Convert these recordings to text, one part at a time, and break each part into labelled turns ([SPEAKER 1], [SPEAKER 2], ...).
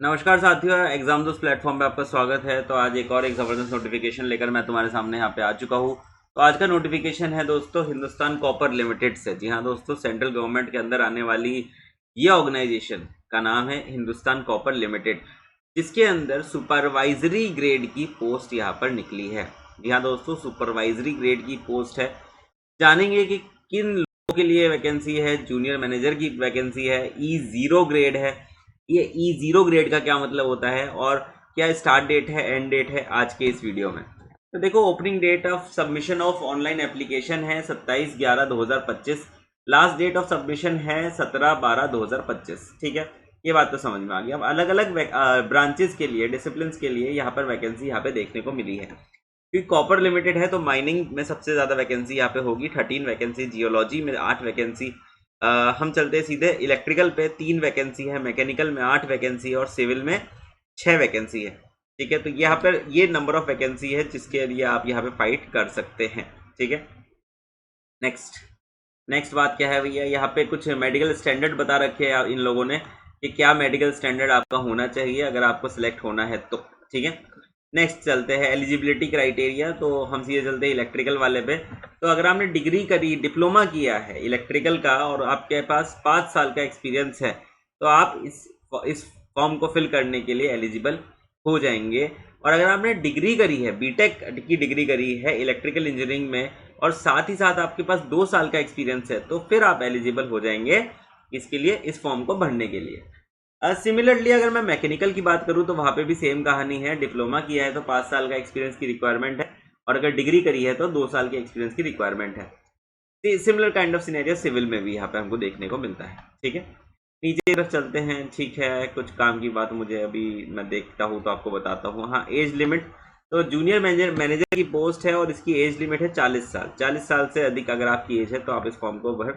[SPEAKER 1] नमस्कार साथियों, एग्जाम दोस्त प्लेटफॉर्म पे आपका स्वागत है। तो आज एक और ज़बरदस्त नोटिफिकेशन लेकर मैं तुम्हारे सामने यहाँ पे आ चुका हूँ। तो आज का नोटिफिकेशन है दोस्तों हिंदुस्तान कॉपर लिमिटेड से। जी हाँ दोस्तों, सेंट्रल गवर्नमेंट के अंदर आने वाली ये ऑर्गेनाइजेशन का नाम है हिंदुस्तान कॉपर लिमिटेड, जिसके अंदर सुपरवाइजरी ग्रेड की पोस्ट यहाँ पर निकली है। जी हाँ दोस्तों, सुपरवाइजरी ग्रेड की पोस्ट है। जानेंगे कि किन लोगों के लिए वैकेंसी है। जूनियर मैनेजर की वैकेंसी है, E0 ग्रेड है। ये E0 ग्रेड का क्या मतलब होता है और क्या स्टार्ट डेट है, एंड डेट है आज के इस वीडियो में। तो देखो, opening date of submission of online application है 27/11/2025। लास्ट डेट ऑफ सबमिशन है 17/12/2025। ठीक है, ये बात तो समझ में आ गई। अब अलग अलग ब्रांचेस के लिए, डिसिप्लिन के लिए यहाँ पर वैकेंसी यहाँ पे देखने को मिली है। क्योंकि कॉपर लिमिटेड है तो माइनिंग में सबसे ज़्यादा वैकेंसी यहाँ पे होगी, 13 वैकेंसी। जियोलॉजी में 8 वैकेंसी। हम चलते सीधे इलेक्ट्रिकल पे, 3 वैकेंसी है। मैकेनिकल में 8 वैकेंसी और सिविल में 6 वैकेंसी है। ठीक है, तो यहाँ पर ये नंबर ऑफ वैकेंसी है जिसके लिए आप यहाँ पे फाइट कर सकते हैं। ठीक है, नेक्स्ट बात क्या है भैया, यहाँ पे कुछ मेडिकल स्टैंडर्ड बता रखे हैं इन लोगों ने कि क्या मेडिकल स्टैंडर्ड आपका होना चाहिए अगर आपको सिलेक्ट होना है तो। ठीक है, नेक्स्ट चलते हैं एलिजिबिलिटी क्राइटेरिया। तो हम सीधे चलते हैं इलेक्ट्रिकल वाले पे। तो अगर आपने डिग्री करी, डिप्लोमा किया है इलेक्ट्रिकल का और आपके पास 5 साल का एक्सपीरियंस है तो आप इस फॉर्म को फिल करने के लिए एलिजिबल हो जाएंगे। और अगर आपने डिग्री करी है, बीटेक की डिग्री करी है इलेक्ट्रिकल इंजीनियरिंग में और साथ ही साथ आपके पास 2 साल का एक्सपीरियंस है तो फिर आप एलिजिबल हो जाएंगे इसके लिए, इस फॉर्म को भरने के लिए। सिमिलरली अगर मैं मैकेनिकल की बात करूं तो वहां पे भी सेम कहानी है। डिप्लोमा किया है तो 5 साल का एक्सपीरियंस की रिक्वायरमेंट है और अगर डिग्री करी है तो 2 साल के एक्सपीरियंस की रिक्वायरमेंट है। Similar kind of scenario civil में भी यहाँ पे हमको देखने को मिलता है। ठीक है, नीचे तरफ चलते हैं। ठीक है, कुछ काम की बात मुझे अभी मैं देखता हूँ तो आपको बताता हूँ। हाँ, एज लिमिट तो जूनियर मैनेजर की पोस्ट है और इसकी एज लिमिट है 40 साल। 40 साल से अधिक अगर आपकी एज है तो आप इस फॉर्म को भर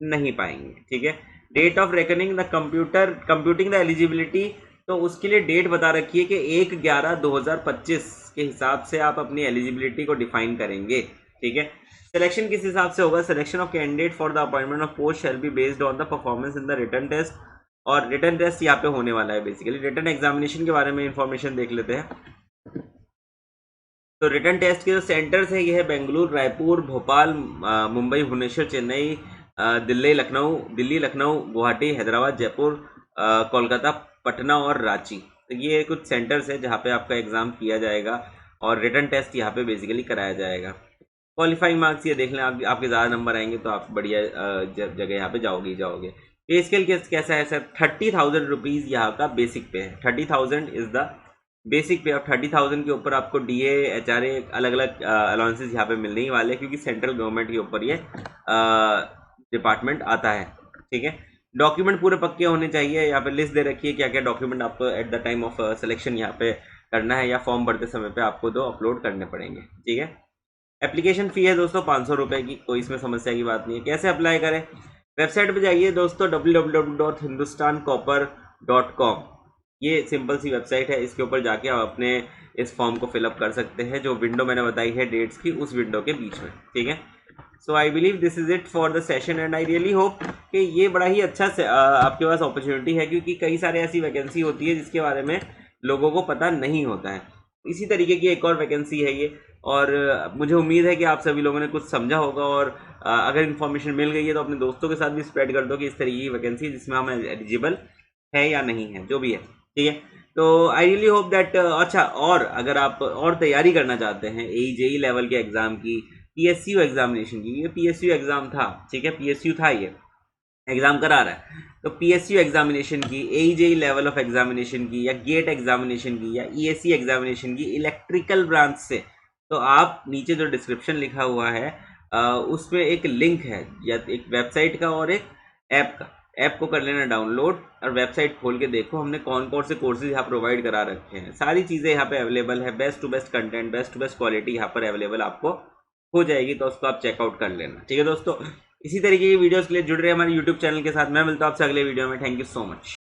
[SPEAKER 1] नहीं पाएंगे। ठीक है, date of reckoning the computing the eligibility, तो उसके लिए डेट बता रखी है कि 1/11/2025 के हिसाब से आप अपनी एलिजिबिलिटी को डिफाइन करेंगे। ठीक है, सिलेक्शन किस हिसाब से होगा, selection of candidate for the appointment of post shall be based on the performance in the written test. और रिटन टेस्ट यहाँ पे होने वाला है। बेसिकली रिटन एग्जामिनेशन के बारे में इंफॉर्मेशन देख लेते हैं। तो रिटन टेस्ट के जो सेंटर्स है ये है बेंगलुरु, रायपुर, भोपाल, मुंबई, भुवनेश्वर, चेन्नई, दिल्ली, लखनऊ, गुवाहाटी, हैदराबाद, जयपुर, कोलकाता, पटना और रांची। तो ये कुछ सेंटर्स है जहाँ पे आपका एग्जाम किया जाएगा और रिटन टेस्ट यहाँ पे बेसिकली कराया जाएगा। क्वालिफाइंग मार्क्स ये देख लें, आपके ज़्यादा नंबर आएंगे तो आप बढ़िया जगह यहाँ पे जाओगे। पे स्केल कैसा है सर, 30,000 रुपीज़ यहाँ का बेसिक पे है। 30,000 इज़ द बेसिक पे। ऑफ 30,000 के ऊपर आपको DA, HRA अलग अलग अलाउंसेस यहाँ पे मिलने ही वाले, क्योंकि सेंट्रल गवर्नमेंट के ऊपर ये डिपार्टमेंट आता है। ठीक है, डॉक्यूमेंट पूरे पक्के होने चाहिए। यहाँ पे लिस्ट दे रखी है क्या क्या डॉक्यूमेंट आपको at the time of selection यहाँ पे करना है या फॉर्म भरते समय पे आपको 2 अपलोड करने पड़ेंगे। ठीक है, एप्लीकेशन फ़ी है दोस्तों 500 रुपये की, कोई इसमें समस्या की बात नहीं है। कैसे अप्लाई करें, वेबसाइट पे जाइए दोस्तों, www.hindustancopper.com। ये सिंपल सी वेबसाइट है, इसके ऊपर जाके आप अपने इस फॉर्म को फिलअप कर सकते हैं। जो विंडो मैंने बताई है डेट्स की, उस विंडो के बीच में। ठीक है, so I believe this is it for the session and I really hope कि ये बड़ा ही अच्छा आपके पास अपॉर्चुनिटी है, क्योंकि कई सारे ऐसी वैकेंसी होती है जिसके बारे में लोगों को पता नहीं होता है। इसी तरीके की एक और वैकेंसी है ये, और मुझे उम्मीद है कि आप सभी लोगों ने कुछ समझा होगा। और अगर इन्फॉर्मेशन मिल गई है तो अपने दोस्तों के साथ भी स्प्रेड कर दो कि इस तरीके की वैकेंसी जिसमें हम एलिजिबल है या नहीं है, जो भी है। ठीक है, तो आई रियली होप दैट। अच्छा, और अगर आप और तैयारी करना चाहते हैं AE लेवल के एग्ज़ाम की, PSU एग्जामिनेशन की, ये PSU एग्ज़ाम था। ठीक है, PSU था, ये एग्ज़ाम करा रहा है। तो PSU एग्जामिनेशन की, AE लेवल ऑफ एग्जामिनेशन की, या गेट एग्जामिनेशन की, या ESE एग्जामिनेशन की इलेक्ट्रिकल ब्रांच से, तो आप नीचे जो डिस्क्रिप्शन लिखा हुआ है उसमें एक लिंक है, या एक वेबसाइट का और एक ऐप का। ऐप को कर लेना डाउनलोड और वेबसाइट खोल के देखो हमने कौन कौन से कोर्सेज यहाँ प्रोवाइड करा रखे हैं। सारी चीज़ें यहाँ पे अवेलेबल है, best to best content, best to best quality यहाँ पर अवेलेबल आपको हो जाएगी, तो उसको आप चेकआउट कर लेना। ठीक है दोस्तों, इसी तरीके की वीडियोस के लिए जुड़ रहे हमारे यूट्यूब चैनल के साथ। मैं मिलता हूँ आपसे अगले वीडियो में। Thank you so much.